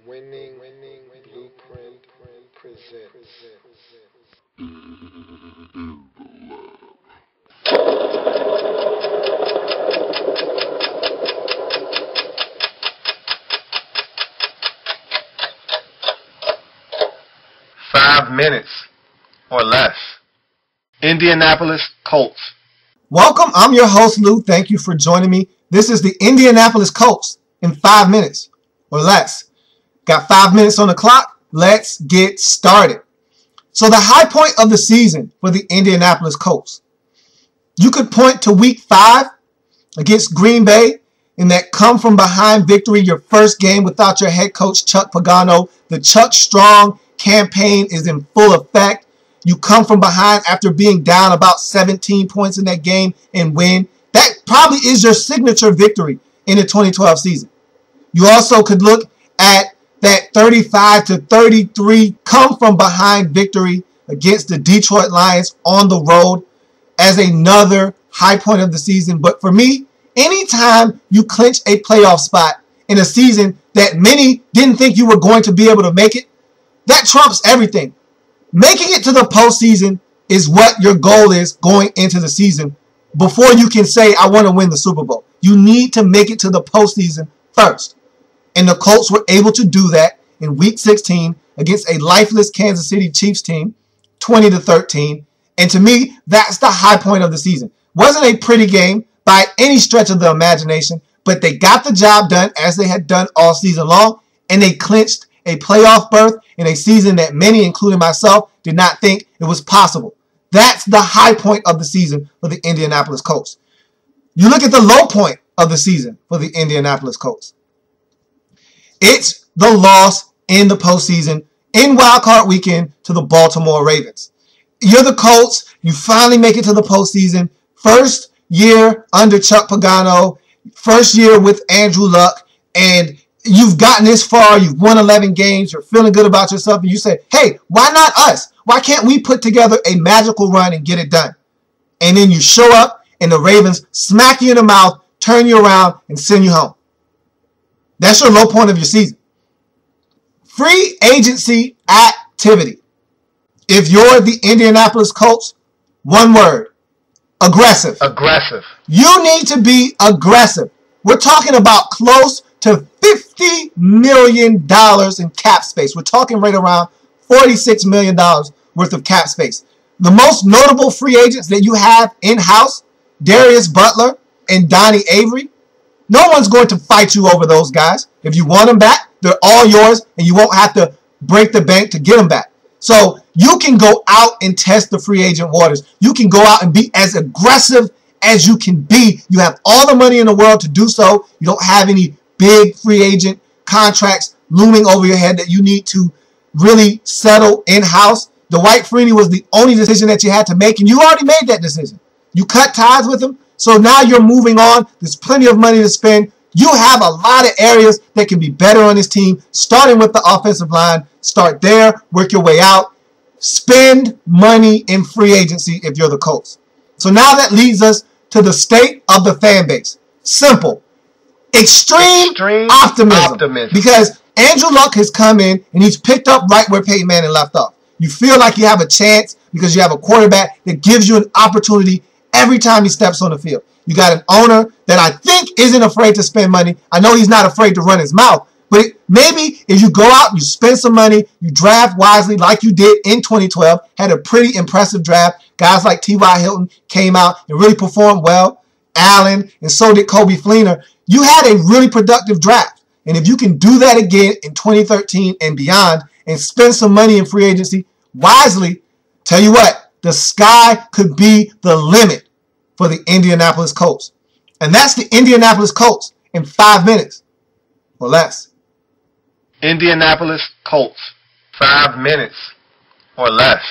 winning blueprint presents. 5 minutes or less. Indianapolis Colts. Welcome. I'm your host, Lou. Thank you for joining me. This is the Indianapolis Colts in 5 minutes or less. Got 5 minutes on the clock. Let's get started. So the high point of the season for the Indianapolis Colts. You could point to week 5 against Green Bay in that come from behind victory, your first game without your head coach, Chuck Pagano. The Chuck Strong campaign is in full effect. You come from behind after being down about 17 points in that game and win. That probably is your signature victory in the 2012 season. You also could look at that 35-33 come from behind victory against the Detroit Lions on the road as another high point of the season. But for me, anytime you clinch a playoff spot in a season that many didn't think you were going to be able to make it, that trumps everything. Making it to the postseason is what your goal is going into the season before you can say, I want to win the Super Bowl. You need to make it to the postseason first. And the Colts were able to do that in Week 16 against a lifeless Kansas City Chiefs team, 20-13. And to me, that's the high point of the season. Wasn't a pretty game by any stretch of the imagination, but they got the job done as they had done all season long, and they clinched a playoff berth in a season that many, including myself, did not think it was possible. That's the high point of the season for the Indianapolis Colts. You look at the low point of the season for the Indianapolis Colts. It's the loss in the postseason in wildcard weekend to the Baltimore Ravens. You're the Colts. You finally make it to the postseason. First year under Chuck Pagano. First year with Andrew Luck. And you've gotten this far. You've won 11 games. You're feeling good about yourself. And you say, hey, why not us? Why can't we put together a magical run and get it done? And then you show up and the Ravens smack you in the mouth, turn you around, and send you home. That's your low point of your season. Free agency activity. If you're the Indianapolis Colts, one word, aggressive. Aggressive. You need to be aggressive. We're talking about close to $50 million in cap space. We're talking right around $46 million worth of cap space. The most notable free agents that you have in-house, Darius Butler and Donnie Avery, no one's going to fight you over those guys. If you want them back, they're all yours, and you won't have to break the bank to get them back. So you can go out and test the free agent waters. You can go out and be as aggressive as you can be. You have all the money in the world to do so. You don't have any big free agent contracts looming over your head that you need to really settle in-house. Dwight Freeney was the only decision that you had to make, and you already made that decision. You cut ties with him, so now you're moving on. There's plenty of money to spend. You have a lot of areas that can be better on this team, starting with the offensive line. Start there, work your way out. Spend money in free agency if you're the Colts. So now that leads us to the state of the fan base. Simple. Extreme optimism. Because Andrew Luck has come in and he's picked up right where Peyton Manning left off. You feel like you have a chance because you have a quarterback that gives you an opportunity every time he steps on the field. You got an owner that I think isn't afraid to spend money. I know he's not afraid to run his mouth. But maybe if you go out, you spend some money, you draft wisely like you did in 2012, had a pretty impressive draft. Guys like T.Y. Hilton came out and really performed well. Allen, and so did Coby Fleener. You had a really productive draft. And if you can do that again in 2013 and beyond and spend some money in free agency wisely, tell you what, the sky could be the limit for the Indianapolis Colts. And that's the Indianapolis Colts in 5 minutes or less. Indianapolis Colts. 5 minutes or less.